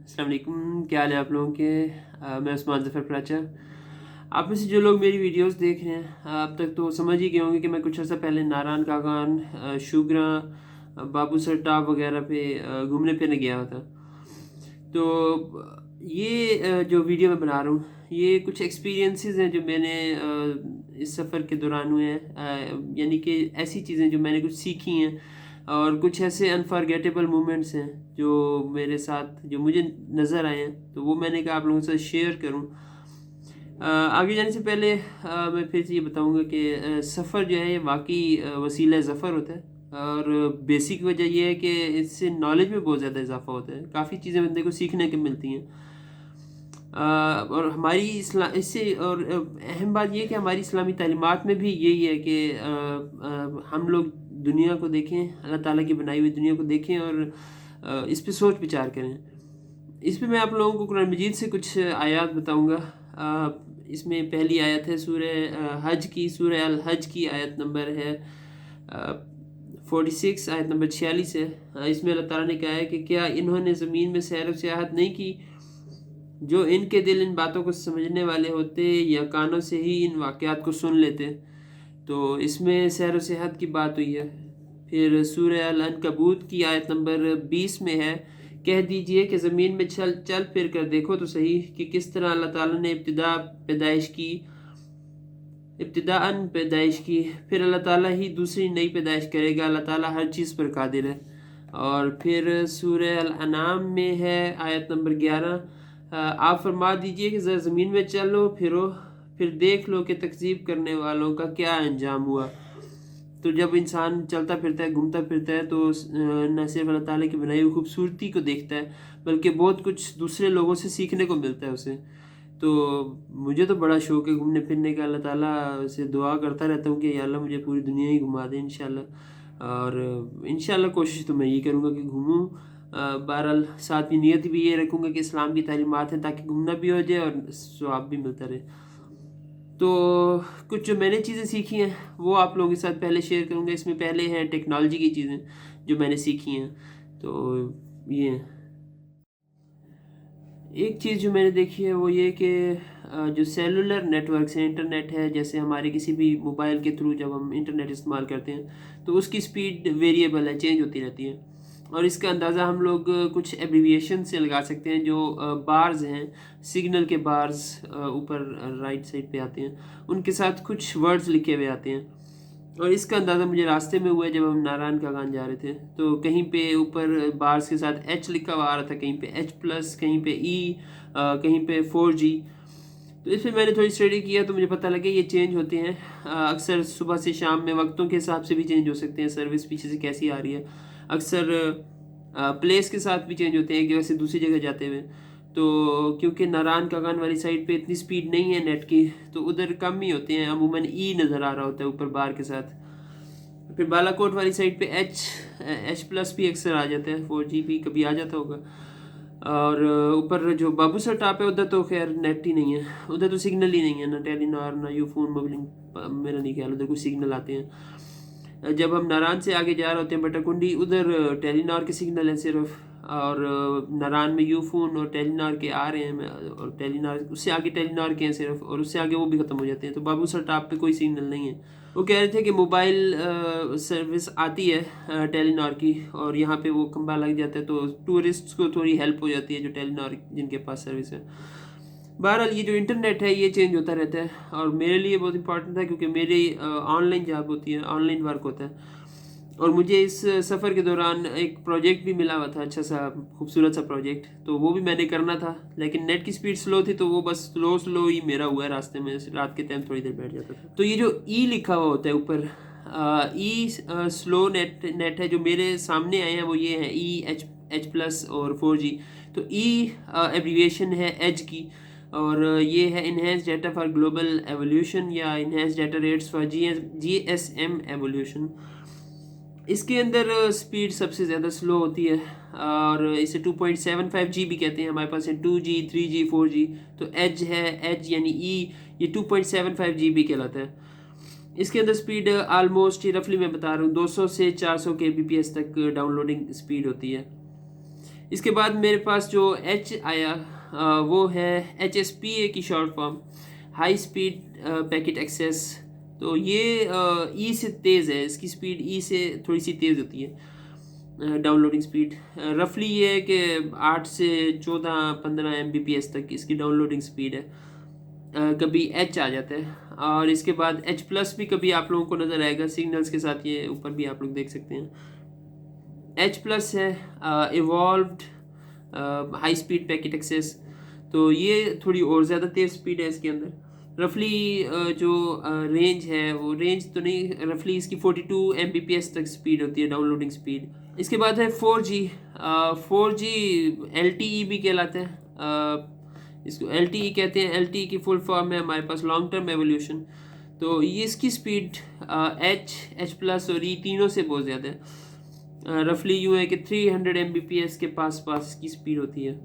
अस्सलाम वालेकुम, क्या हाल है आप लोगों के। मैं उस्मान ज़फ़र प्राचा। आप में से जो लोग मेरी वीडियोस देख रहे हैं अब तक तो समझ ही गए होंगे कि मैं कुछ अर्सा पहले नारायण कागान, शुगरा, बाबू सर टाप वगैरह पे घूमने फिरने गया था। तो ये जो वीडियो मैं बना रहा हूँ ये कुछ एक्सपीरियंसेस हैं जो मैंने इस सफ़र के दौरान हुए हैं, यानी कि ऐसी चीज़ें जो मैंने कुछ सीखी हैं और कुछ ऐसे अनफॉरगेटेबल मोमेंट्स हैं जो मेरे साथ जो मुझे नज़र आए हैं, तो वो मैंने कहा आप लोगों के साथ शेयर करूं। आगे जाने से पहले मैं फिर से ये बताऊंगा कि सफ़र जो है ये वाकई वसीला ज़फ़र होता है और बेसिक वजह यह है कि इससे नॉलेज में बहुत ज़्यादा इजाफा होता है, काफ़ी चीज़ें बंदे को सीखने को मिलती हैं। और हमारी इस्ला इससे और अहम बात ये है कि हमारी इस्लामी तालीमात में भी यही है कि हम लोग दुनिया को देखें, अल्लाह ताला की बनाई हुई दुनिया को देखें और इस पे सोच विचार करें। इस पे मैं आप लोगों को कुरान मजीद से कुछ आयत बताऊंगा। इसमें पहली आयत है सूरह हज की, सूरह अल हज की आयत नंबर है 46, आयत नंबर 46 है। इसमें अल्लाह ताला ने कहा है कि क्या इन्होंने ज़मीन में सैर व सियाहत नहीं की, जो इनके दिल इन बातों को समझने वाले होते या कानों से ही इन वाक़यात को सुन लेते। तो इसमें सैर व सियाहत की बात हुई है। फिर सूरह अल अनकबूत की आयत नंबर 20 में है, कह दीजिए कि ज़मीन में चल चल फिर कर देखो तो सही कि किस तरह अल्लाह ताला ने इब्तिदाअन पैदाइश की, फिर अल्लाह ताला ही दूसरी नई पैदाइश करेगा। अल्लाह ताला हर चीज़ पर कादिर है। और फिर सूरह अल अनाम में है आयत नंबर 11, आप फरमा दीजिए कि ज़रा ज़मीन में चलो फिरो, फिर देख लो कि तकज़ीब करने वालों का क्या अंजाम हुआ। तो जब इंसान चलता फिरता है, घूमता फिरता है, तो न सिर्फ अल्लाह ताला की बनाई हुई खूबसूरती को देखता है बल्कि बहुत कुछ दूसरे लोगों से सीखने को मिलता है उसे। तो मुझे तो बड़ा शौक़ है घूमने फिरने का। अल्लाह ताला से दुआ करता रहता हूँ कि या अल्लाह मुझे पूरी दुनिया ही घुमा दे इंशाल्लाह। और इंशाल्लाह कोशिश तो मैं ये करूँगा कि घूमूँ। बहरहाल साथ में नियत भी ये रखूँगा कि इस्लाम की तालीमात हैं ताकि घूमना भी हो जाए और सवाब भी मिलता रहे। तो कुछ जो मैंने चीज़ें सीखी हैं वो आप लोगों के साथ पहले शेयर करूँगा। इसमें पहले हैं टेक्नोलॉजी की चीज़ें जो मैंने सीखी हैं। तो ये एक चीज़ जो मैंने देखी है वो ये कि जो सेलुलर नेटवर्क्स हैं, इंटरनेट है, जैसे हमारे किसी भी मोबाइल के थ्रू जब हम इंटरनेट इस्तेमाल करते हैं तो उसकी स्पीड वेरिएबल है, चेंज होती रहती है। और इसका अंदाज़ा हम लोग कुछ एब्रीविएशन से लगा सकते हैं। जो बार्स हैं, सिग्नल के बार्स ऊपर राइट साइड पे आते हैं, उनके साथ कुछ वर्ड्स लिखे हुए आते हैं। और इसका अंदाज़ा मुझे रास्ते में हुआ है जब हम नारायण कागान जा रहे थे। तो कहीं पे ऊपर बार्स के साथ एच लिखा हुआ आ रहा था, कहीं पे एच प्लस, कहीं पे ई, कहीं पे 4G। तो इसमें मैंने थोड़ी स्टडी किया तो मुझे पता लगा ये चेंज होते हैं। अक्सर सुबह से शाम में वक्तों के हिसाब से भी चेंज हो सकते हैं, सर्विस पीछे से कैसी आ रही है। अक्सर प्लेस के साथ भी चेंज होते हैं, एक जगह से दूसरी जगह जाते हुए। तो क्योंकि नारायण कागान वाली साइड पे इतनी स्पीड नहीं है नेट की, तो उधर कम ही होते हैं, अमूमन ई नज़र आ रहा होता है ऊपर बार के साथ। फिर बालाकोट वाली साइड पे एच प्लस भी अक्सर आ जाता है, 4G भी कभी आ जाता होगा। और ऊपर जो बाबू सर टाप है उधर तो खैर नेट ही नहीं है, उधर तो सिग्नल ही नहीं है, ना टेलीनॉर ना यूफोन मोबिलिंग, मेरा नहीं ख्याल उधर कुछ सिग्नल आते हैं। जब हम नारायण से आगे जा रहे होते हैं बटाकुंडी, उधर टेलीनॉर के सिग्नल हैं सिर्फ। और नारायण में यूफोन और टेलीनॉर के आ रहे हैं, और टेलीनॉर उससे आगे टेलीनॉर के हैं सिर्फ, और उससे आगे वो भी ख़त्म हो जाते हैं। तो बाबू सर टाप पे कोई सिग्नल नहीं है। वो कह रहे थे कि मोबाइल सर्विस आती है टेलीनॉर की, और यहाँ पे वो खंबा लग जाता है तो टूरिस्ट्स को थोड़ी हेल्प हो जाती है जो टेलीनॉर जिनके पास सर्विस है। बहरहाल ये जो इंटरनेट है ये चेंज होता रहता है और मेरे लिए बहुत इंपॉर्टेंट था क्योंकि मेरी ऑनलाइन जॉब होती है, ऑनलाइन वर्क होता है। और मुझे इस सफ़र के दौरान एक प्रोजेक्ट भी मिला हुआ था, अच्छा सा खूबसूरत सा प्रोजेक्ट, तो वो भी मैंने करना था। लेकिन नेट की स्पीड स्लो थी तो वो बस स्लो ही मेरा हुआ है रास्ते में, रात के टाइम थोड़ी देर बैठ जाता था। तो ये जो ई लिखा हुआ होता है ऊपर, ई स्लो नेट है, जो मेरे सामने आए हैं वो ये हैं ई एच प्लस और 4G। तो ई एब्रीविएशन है एज की, और ये है enhanced data for global evolution या enhanced data rates for GSM evolution. इसके अंदर स्पीड सबसे ज़्यादा स्लो होती है और इसे 2.75 GB कहते हैं। हमारे पास है 2G, 3G, 4G। तो एज है, एज यानी ई, ये 2.75 GB कहलाता है। इसके अंदर स्पीड आलमोस्ट, रफली मैं बता रहा हूँ, 200 से 400 kbps तक डाउनलोडिंग स्पीड होती है। इसके बाद मेरे पास जो एच आया वो है HSPA की short form, high speed packet access. तो ये ई से तेज़ है, इसकी स्पीड ई से थोड़ी सी तेज़ होती है डाउनलोडिंग स्पीड। रफली ये है कि 8 से 14-15 MBPS तक इसकी डाउनलोडिंग स्पीड है। कभी एच आ जाता है, और इसके बाद H+ भी कभी आप लोगों को नज़र आएगा सिग्नल्स के साथ, ये ऊपर भी आप लोग देख सकते हैं। H+ है evolved high speed packet access. तो ये थोड़ी और ज़्यादा तेज़ स्पीड है इसके अंदर। रफली जो रेंज है, वो रेंज तो नहीं, रफली इसकी 42 MBPS तक स्पीड होती है डाउनलोडिंग स्पीड। इसके बाद है 4G। 4G LTE भी कहलाता है। इसको LTE कहते हैं। LTE की फुल फॉर्म है हमारे पास लॉन्ग टर्म एवोल्यूशन। तो ये इसकी स्पीड H+ और E तीनों से बहुत ज़्यादा है। रफली यूँ है कि 300 MBPS के पास की स्पीड होती है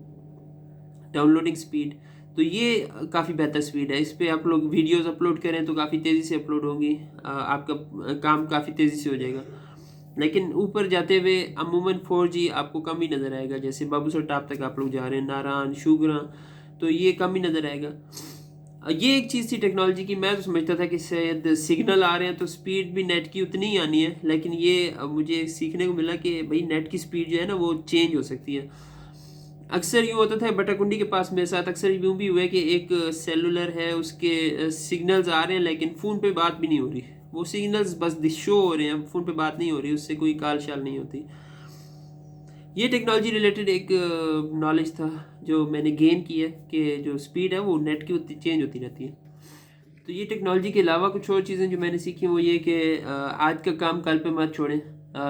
डाउनलोडिंग स्पीड। तो ये काफ़ी बेहतर स्पीड है। इस पर आप लोग वीडियोस अपलोड करें तो काफ़ी तेज़ी से अपलोड होंगी, आपका काम काफ़ी तेज़ी से हो जाएगा। लेकिन ऊपर जाते हुए अमूमन 4G आपको कम ही नज़र आएगा। जैसे बाबूसर टाप तक आप लोग जा रहे हैं, नारान, शुगरा, तो ये कम ही नज़र आएगा। ये एक चीज़ थी टेक्नोलॉजी की। मैं तो समझता था कि शायद सिग्नल आ रहे हैं तो स्पीड भी नेट की उतनी ही आनी है, लेकिन ये मुझे सीखने को मिला कि भाई नेट की स्पीड जो है ना वो चेंज हो सकती है। अक्सर यूँ होता था बटाकुंडी के पास मेरे साथ, अक्सर यूँ भी हुआ है कि एक सेलुलर है, उसके सिग्नल्स आ रहे हैं लेकिन फ़ोन पे बात भी नहीं हो रही। वो सिग्नल्स बस शो हो रहे हैं, फ़ोन पे बात नहीं हो रही, उससे कोई कॉल शाल नहीं होती। ये टेक्नोलॉजी रिलेटेड एक नॉलेज था जो मैंने गेन किया कि जो स्पीड है वो नेट की चेंज होती रहती है। तो ये टेक्नोलॉजी के अलावा कुछ और चीज़ें जो मैंने सीखी वो ये कि आज का काम कल पे मत छोड़ें।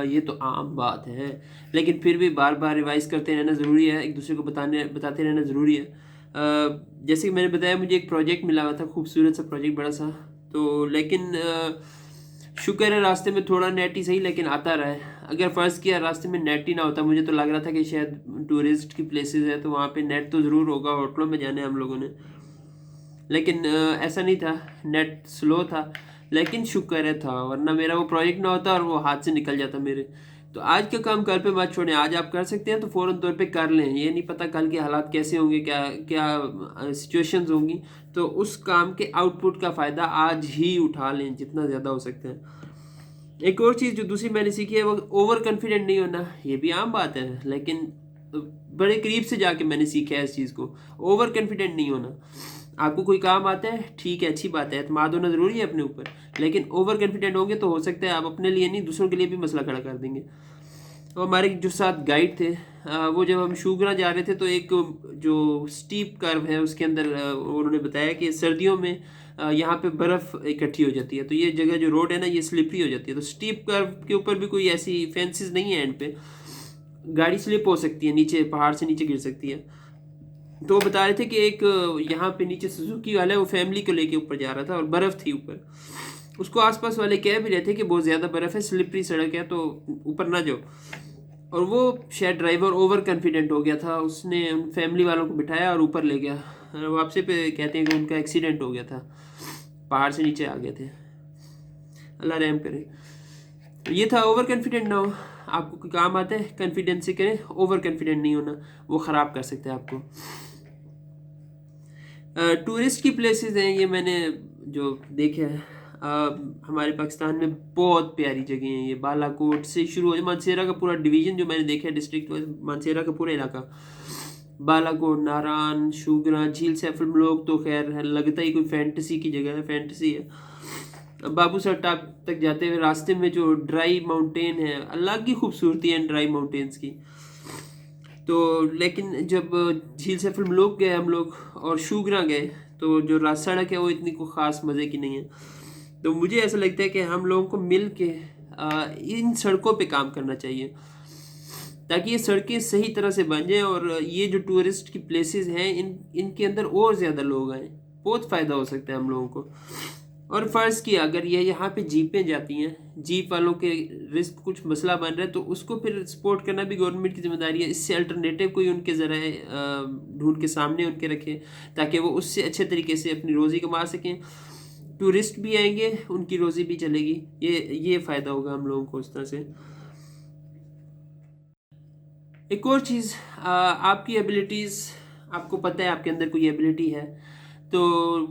ये तो आम बात है, लेकिन फिर भी बार बार रिवाइज़ करते रहना ज़रूरी है, एक दूसरे को बताते रहना ज़रूरी है। जैसे कि मैंने बताया, मुझे एक प्रोजेक्ट मिला हुआ था, खूबसूरत सा प्रोजेक्ट, बड़ा सा। तो लेकिन शुक्र है रास्ते में थोड़ा नेट ही सही लेकिन आता रहा है। अगर फ़र्ज़ किया रास्ते में नेट ही ना होता, मुझे तो लग रहा था कि शायद टूरिस्ट की प्लेसेस है तो वहाँ पे नेट तो ज़रूर होगा, होटलों में जाना है हम लोगों ने, लेकिन ऐसा नहीं था, नेट स्लो था। लेकिन शुक्र है था, वरना मेरा वो प्रोजेक्ट ना होता और वो हाथ से निकल जाता मेरे। तो आज का काम कल पे मत छोड़ें। आज आप कर सकते हैं तो फ़ौरन तौर पे कर लें। ये नहीं पता कल के हालात कैसे होंगे, क्या क्या सिचुएशंस होंगी। तो उस काम के आउटपुट का फ़ायदा आज ही उठा लें जितना ज़्यादा हो सकता है। एक और चीज़ जो दूसरी मैंने सीखी है वो ओवर कॉन्फिडेंट नहीं होना। ये भी आम बात है, लेकिन बड़े करीब से जाके मैंने सीखा है इस चीज़ को। ओवर कॉन्फिडेंट नहीं होना। आपको कोई काम आता है, ठीक है, अच्छी बात है, एतमाद होना ज़रूरी है अपने ऊपर, लेकिन ओवर कॉन्फिडेंट होंगे तो हो सकता है आप अपने लिए नहीं दूसरों के लिए भी मसला खड़ा कर देंगे। तो हमारे जो साथ गाइड थे, वो जब हम शुगरा जा रहे थे तो एक जो स्टीप कर्व है उसके अंदर उन्होंने बताया कि सर्दियों में यहाँ पे बर्फ़ इकट्ठी हो जाती है, तो ये जगह जो रोड है ना ये स्लिपरी हो जाती है। तो स्टीप कर्व के ऊपर भी कोई ऐसी फेंसेस नहीं है एंड पे, गाड़ी स्लिप हो सकती है, नीचे पहाड़ से नीचे गिर सकती है। तो वो बता रहे थे कि एक यहाँ पे नीचे सुजुकी वाला है, वो फैमिली को लेके ऊपर जा रहा था और बर्फ़ थी ऊपर। उसको आसपास वाले कह भी रहे थे कि बहुत ज़्यादा बर्फ़ है, स्लिपरी सड़क है, तो ऊपर ना जाओ। और वो शायद ड्राइवर ओवर कॉन्फिडेंट हो गया था, उसने उन फैमिली वालों को बिठाया और ऊपर ले गया। वापसी पे कहते हैं कि उनका एक्सीडेंट हो गया था, पहाड़ से नीचे आ गए थे। अल्लाह रहम करे। तो ये था, ओवर कॉन्फिडेंट ना हो। आपको कोई काम आता है कॉन्फिडेंस से करें, ओवर कॉन्फिडेंट नहीं होना, वो ख़राब कर सकते हैं आपको। टूरिस्ट की प्लेसेस हैं, ये मैंने जो देखे हैं हमारे पाकिस्तान में बहुत प्यारी जगह हैं। ये बालाकोट से शुरू हो, मानसेरा का पूरा डिवीज़न जो मैंने देखा है, डिस्ट्रिक्ट मानसेरा का पूरा इलाका, बालाकोट, नारान, शुगरा, झील सैफुल मलोक, तो खैर लगता ही कोई फैंटेसी की जगह है, फैंटेसी है। बाबूसर टाप तक जाते हुए रास्ते में जो ड्राई माउंटेन है, अलग ही खूबसूरती है ड्राई माउंटेन्स की। तो लेकिन जब झील सैफुल मलोक गए हम लोग और शुगरा गए, तो जो सड़क है वो इतनी को ख़ास मज़े की नहीं है। तो मुझे ऐसा लगता है कि हम लोगों को मिल के इन सड़कों पे काम करना चाहिए ताकि ये सड़कें सही तरह से बन जाएं और ये जो टूरिस्ट की प्लेसेस हैं इनके अंदर और ज़्यादा लोग आएँ, बहुत फ़ायदा हो सकता है हम लोगों को। और फ़र्ज़ किया अगर ये यहाँ पे जीपें जाती हैं, जीप वालों के रिस्क कुछ मसला बन रहा है तो उसको फिर सपोर्ट करना भी गवर्नमेंट की ज़िम्मेदारी है। इससे अल्टरनेटिव कोई उनके ज़रिए ढूंढ के सामने उनके रखें ताकि वो उससे अच्छे तरीके से अपनी रोज़ी कमा सकें। टूरिस्ट भी आएंगे, उनकी रोज़ी भी चलेगी, ये फ़ायदा होगा हम लोगों को उस तरह से। एक और चीज़, आपकी एबिलिटीज़, आपको पता है आपके अंदर कोई एबिलिटी है, तो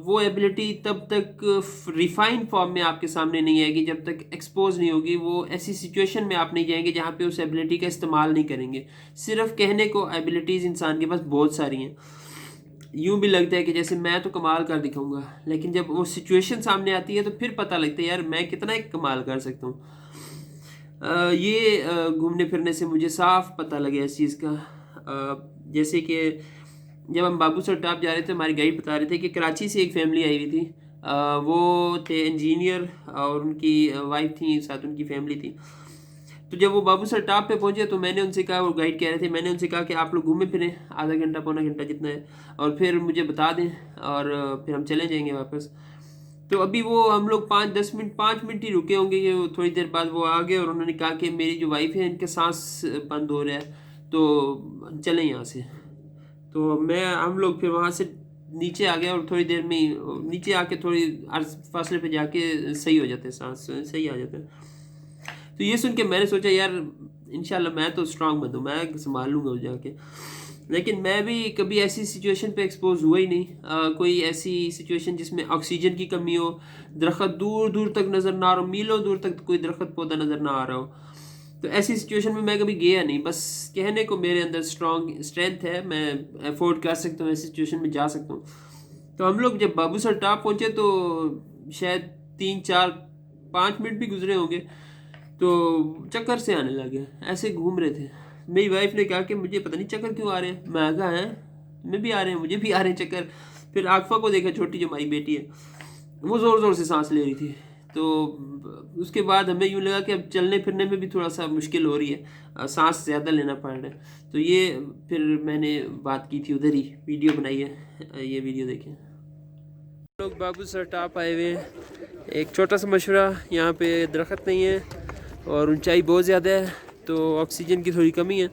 वो एबिलिटी तब तक रिफाइंड फॉर्म में आपके सामने नहीं आएगी जब तक एक्सपोज नहीं होगी। वो ऐसी सिचुएशन में आप नहीं जाएंगे जहाँ पे उस एबिलिटी का इस्तेमाल नहीं करेंगे। सिर्फ कहने को एबिलिटीज़ इंसान के पास बहुत सारी हैं। यूं भी लगता है कि जैसे मैं तो कमाल कर दिखाऊंगा, लेकिन जब वो सिचुएशन सामने आती है तो फिर पता लगता है यार मैं कितना एक कमाल कर सकता हूँ। ये घूमने फिरने से मुझे साफ पता लगा इस चीज़ का। जैसे कि जब हम बाबू सर टॉप जा रहे थे, हमारे गाइड बता रहे थे कि कराची से एक फैमिली आई हुई थी। वो थे इंजीनियर और उनकी वाइफ थी, साथ उनकी फैमिली थी। तो जब वो बाबू सर टॉप पे पहुंचे तो मैंने उनसे कहा, वो गाइड कह रहे थे, मैंने उनसे कहा कि आप लोग घूमे फिरें आधा घंटा पौना घंटा जितना है, और फिर मुझे बता दें और फिर हम चले जाएंगे वापस। तो अभी वो हम लोग 5-10 मिनट 5 मिनट ही रुके होंगे कि थोड़ी देर बाद वो आ गए और उन्होंने कहा कि मेरी जो वाइफ है इनके सांस बंद हो रहा है, तो चलें यहाँ से। तो हम लोग फिर वहाँ से नीचे आ गए और थोड़ी देर में ही नीचे आके थोड़ी फासले पे जाके सही हो जाते हैं, सांस सही आ जाता है। तो ये सुन के मैंने सोचा यार इंशाल्लाह मैं तो स्ट्रांग बनूँ, मैं संभाल लूँगा उस जाके। लेकिन मैं भी कभी ऐसी सिचुएशन पे एक्सपोज हुआ ही नहीं। कोई ऐसी सिचुएशन जिसमें ऑक्सीजन की कमी हो, दरख्त दूर दूर तक नज़र ना आ रहा हो, मीलों दूर तक कोई दरख्त पौधा नज़र ना आ रहा हो, तो ऐसी सिचुएशन में मैं कभी गया नहीं। बस कहने को मेरे अंदर स्ट्रेंथ है, मैं अफोर्ड कर सकता हूँ, ऐसी सिचुएशन में जा सकता हूँ। तो हम लोग जब बाबू सर टॉप पहुँचे तो शायद 3-4-5 मिनट भी गुजरे होंगे, तो चक्कर से आने लगे, ऐसे घूम रहे थे। मेरी वाइफ ने कहा कि मुझे पता नहीं चक्कर क्यों आ रहे हैं। मैं कहा है मैं भी आ रहे हैं, मुझे भी आ रहे हैं चक्कर। फिर आकफा को देखा, छोटी जो हमारी बेटी है, वो ज़ोर ज़ोर से सांस ले रही थी। तो उसके बाद हमें यूँ लगा कि अब चलने फिरने में भी थोड़ा सा मुश्किल हो रही है, सांस ज़्यादा लेना पड़ रहा है। तो ये फिर मैंने बात की थी उधर ही, वीडियो बनाई है, ये वीडियो देखें। लोग बाबू सर टॉप आए हुए हैं। एक छोटा सा मशवरा, यहाँ पे दरख्त नहीं है और ऊंचाई बहुत ज़्यादा है, तो ऑक्सीजन की थोड़ी कमी है।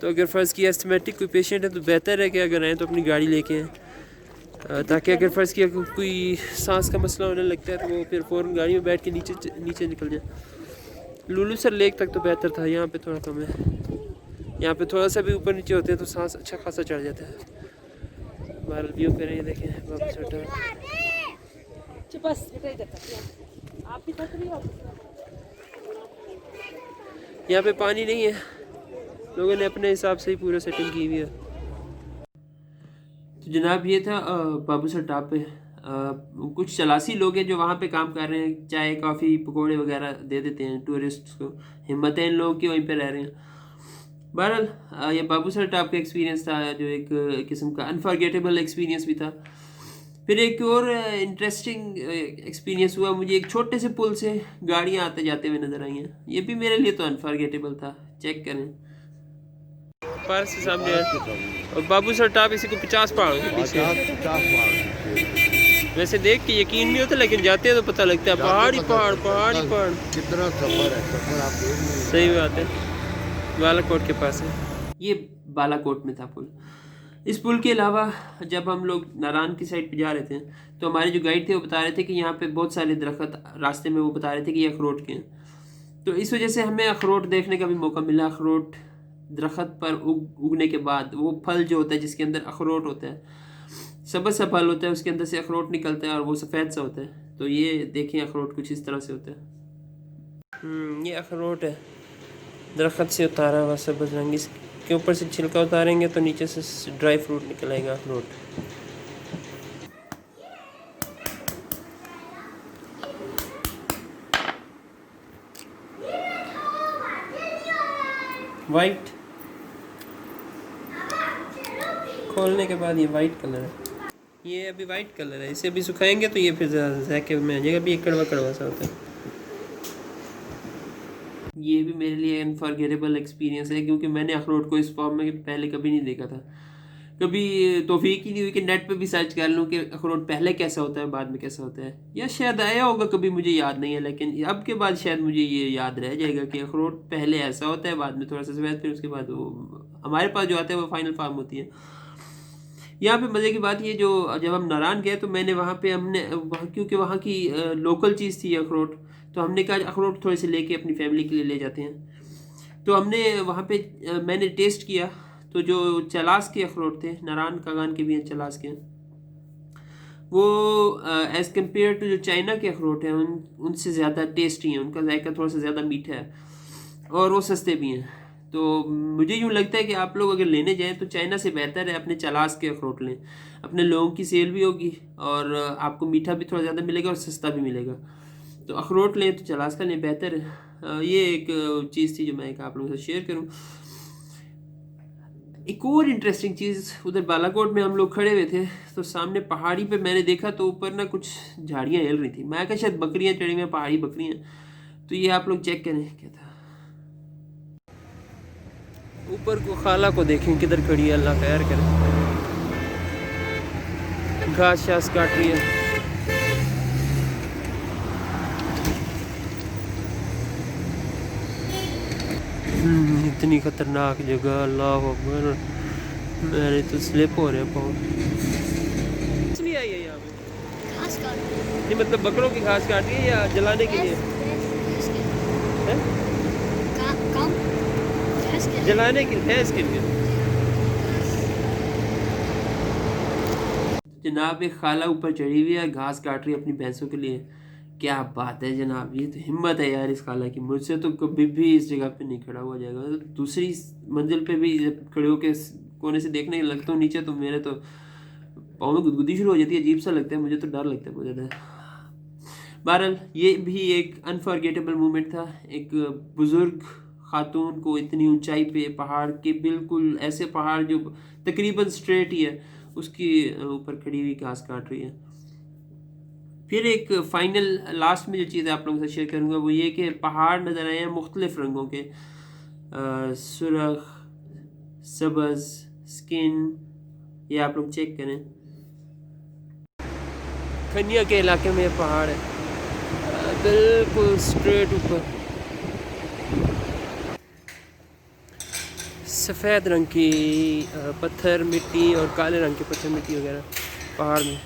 तो अगर फ़र्ज़ किया एस्थमेटिक कोई पेशेंट है तो बेहतर है कि अगर आएँ तो अपनी गाड़ी लेके आएँ, ताकि अगर फ़र्ज़ किया कोई सांस का मसला होने लगता है तो वो फिर फ़ौरन गाड़ी में बैठ के नीचे निकल जाए। लुलू सर लेक तक तो बेहतर था, यहाँ पे थोड़ा कम है। यहाँ पे थोड़ा सा भी ऊपर नीचे होते हैं तो सांस अच्छा खासा चढ़ जाता है। बाहर व्यू करें, ये देखें बाबू सर टॉप। यहाँ पे पानी नहीं है, लोगों ने अपने हिसाब से ही पूरा सेटिंग की हुई है। तो जनाब ये था बाबू सर टॉप पे। कुछ 84 लोग हैं जो वहाँ पे काम कर रहे हैं, चाय कॉफ़ी पकोड़े वगैरह दे देते हैं टूरिस्ट को। हिम्मत है इन लोगों की, वहीं पे रह रहे हैं। बहरहाल ये बाबू सर टॉप का एक्सपीरियंस था, जो एक किस्म का अनफॉरगेटेबल एक्सपीरियंस भी था। फिर एक और इंटरेस्टिंग एक्सपीरियंस हुआ मुझे, एक छोटे से पुल से गाड़ियाँ आते जाते हुए नज़र आई हैं। ये भी मेरे लिए तो अनफॉरगेटेबल था। चेक करें, पार्क से सामने है और बाबू सर टॉप इसी को 50 पहाड़ के पीछे। वैसे देख के यकीन नहीं होता, लेकिन जाते हैं तो पता लगता है पहाड़ी पहाड़ पहाड़ी पहाड़। कितना सफर है, सफर आप देख नहीं। सही बात है, बालाकोट के पास है, ये बालाकोट में था पुल। इस पुल के अलावा जब हम लोग नारायण की साइड पे जा रहे थे तो हमारे जो गाइड थे वो बता रहे थे कि यहाँ पे बहुत सारे दरख्त रास्ते में, वो बता रहे थे कि ये अखरोट के हैं। तो इस वजह से हमें अखरोट देखने का भी मौका मिला। अखरोट दरख्त पर उगने के बाद वो फल जो होता है जिसके अंदर अखरोट होता है, सबज सा फल होता है, उसके अंदर से अखरोट निकलता है और वो सफ़ेद सा होता है। तो ये देखें अखरोट कुछ इस तरह से होता है। ये अखरोट है, दरख्त से उतारा हुआ सबज रंग। इसके ऊपर से छिलका उतारेंगे तो नीचे से ड्राई फ्रूट निकल आएगा, अखरोट। वाइट खोलने के बाद ये वाइट कलर है, ये अभी वाइट कलर है। इसे अभी सुखाएंगे तो ये फिर जाके में आ जाएगा। अभी एक कड़वा कड़वा सा होता है। ये भी मेरे लिए अनफॉरगेटेबल एक्सपीरियंस है, क्योंकि मैंने अखरोट को इस फॉर्म में पहले कभी नहीं देखा था। कभी तौफीक ही नहीं हुई कि नेट पे भी सर्च कर लूँ कि अखरोट पहले कैसा होता है बाद में कैसा होता है, या शायद आया होगा कभी, मुझे याद नहीं है। लेकिन अब के बाद शायद मुझे ये याद रह जाएगा कि अखरोट पहले ऐसा होता है, बाद में थोड़ा सा सफ़ेद, फिर उसके बाद वो हमारे पास जो आता है वो फाइनल फार्म होती है। यहाँ पे मज़े की बात ये, जो जब हम नारायण गए तो मैंने वहाँ पे क्योंकि वहाँ की लोकल चीज़ थी अखरोट, तो हमने कहा अखरोट थोड़े से लेके अपनी फैमिली के लिए ले जाते हैं। तो हमने वहाँ पे मैंने टेस्ट किया, तो जो चलास के अखरोट थे, नारायण कागान के भी हैं चलास के, वो एज़ कम्पेयर टू जो चाइना के अखरोट हैं उनसे ज़्यादा टेस्टी हैं, उनका जायका थोड़ा सा ज़्यादा मीठा है और वो सस्ते भी हैं। तो मुझे यूँ लगता है कि आप लोग अगर लेने जाएं तो चाइना से बेहतर है अपने चलास के अखरोट लें, अपने लोगों की सेल भी होगी और आपको मीठा भी थोड़ा ज़्यादा मिलेगा और सस्ता भी मिलेगा। तो अखरोट लें तो चलास का लें, बेहतर है। ये एक चीज़ थी जो मैं आप लोगों से शेयर करूँ। एक और इंटरेस्टिंग चीज़, उधर बालाकोट में हम लोग खड़े हुए थे तो सामने पहाड़ी पे मैंने देखा तो ऊपर ना कुछ झाड़ियाँ हिल रही थी, मैं कहा शायद बकरियाँ चढ़ी हुई हैं, पहाड़ी बकरियाँ। तो ये आप लोग चेक करें क्या था। ऊपर को खाला को देखें किधर खड़ी है, अल्लाह खैर करे, घास शास काट रही है। इतनी खतरनाक जगह, अल्लाह अकबर, मेरे तो स्लिप हो रहे पाँव। इसलिए आई है यहाँ पे घास काट नहीं, मतलब बकरों की घास काट रही है या जलाने के लिए है? कम भैंस के जलाने के भैंस के लिए। जनाब एक खाला ऊपर चढ़ी हुई है, घास काट रही है अपनी भैंसों के लिए। क्या बात है जनाब, ये तो हिम्मत है यार इस खाला की, मुझसे तो कभी भी इस जगह पे नहीं खड़ा हुआ जाएगा। तो दूसरी मंजिल पे भी जब खड़े होके कोने से देखने लगता हूँ नीचे तो मेरे तो पाँव में गुदगुदी शुरू हो जाती है, अजीब सा लगता है, मुझे तो डर लगता है बहुत ज़्यादा। बहरहाल ये भी एक अनफॉरगेटेबल मोमेंट था। एक बुज़ुर्ग खातून को इतनी ऊंचाई पे, पहाड़ के बिल्कुल ऐसे पहाड़ जो तकरीबन स्ट्रेट ही है, उसकी ऊपर खड़ी हुई घास काट रही है। फिर एक फाइनल लास्ट में जो चीज़ आप लोगों से शेयर करूँगा वो ये कि पहाड़ नज़र आए हैं मुख्तलिफ रंगों के, सुरख, सब्ज़, स्किन, ये आप लोग चेक करें। खनिया के इलाके में पहाड़ है बिल्कुल स्ट्रेट ऊपर, सफ़ेद रंग की पत्थर मिट्टी और काले रंग के पत्थर मिट्टी वगैरह पहाड़ में।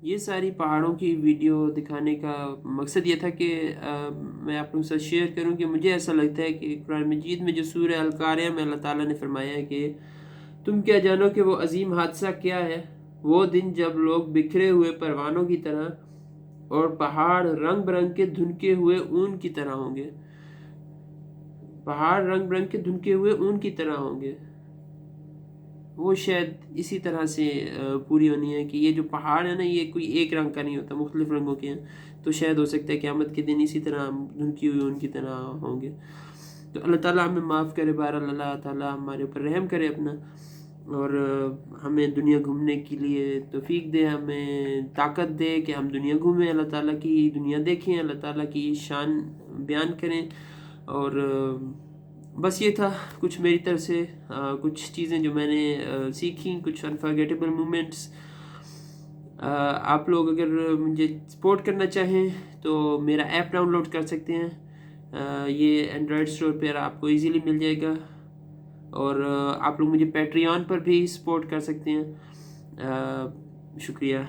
ये सारी पहाड़ों की वीडियो दिखाने का मकसद ये था कि मैं आप लोगों से शेयर करूं कि मुझे ऐसा लगता है कि कुरान मजीद में जो सूरह अल-क़ारिया में अल्लाह ताला ने फरमाया है कि तुम क्या जानो कि वो अजीम हादसा क्या है, वो दिन जब लोग बिखरे हुए परवानों की तरह और पहाड़ रंग बिरंग के धुनके हुए ऊन की तरह होंगे। पहाड़ रंग बिरंग के धुनके हुए ऊन की तरह होंगे। वो शायद इसी तरह से पूरी होनी है कि ये जो पहाड़ है ना, ये कोई एक रंग का नहीं होता, मुख्तलिफ रंगों के हैं। तो शायद हो सकता है क़यामत के दिन इसी तरह धुनकी हुई उनकी तरह होंगे। तो अल्लाह ताला हमें माफ़ करे, बहरहाल अल्लाह ताला हमारे ऊपर रहम करे अपना, और हमें दुनिया घूमने के लिए तौफीक दे, हमें ताकत दे कि हम दुनिया घूमें, अल्लाह ताला की दुनिया देखें, अल्लाह ताला की शान बयान करें। और बस ये था कुछ मेरी तरफ से कुछ चीज़ें जो मैंने सीखी, कुछ अनफॉरगेटेबल मोमेंट्स। आप लोग अगर मुझे सपोर्ट करना चाहें तो मेरा ऐप डाउनलोड कर सकते हैं, ये एंड्रॉयड स्टोर पर आपको इजीली मिल जाएगा। और आप लोग मुझे पैट्रियन पर भी सपोर्ट कर सकते हैं। शुक्रिया।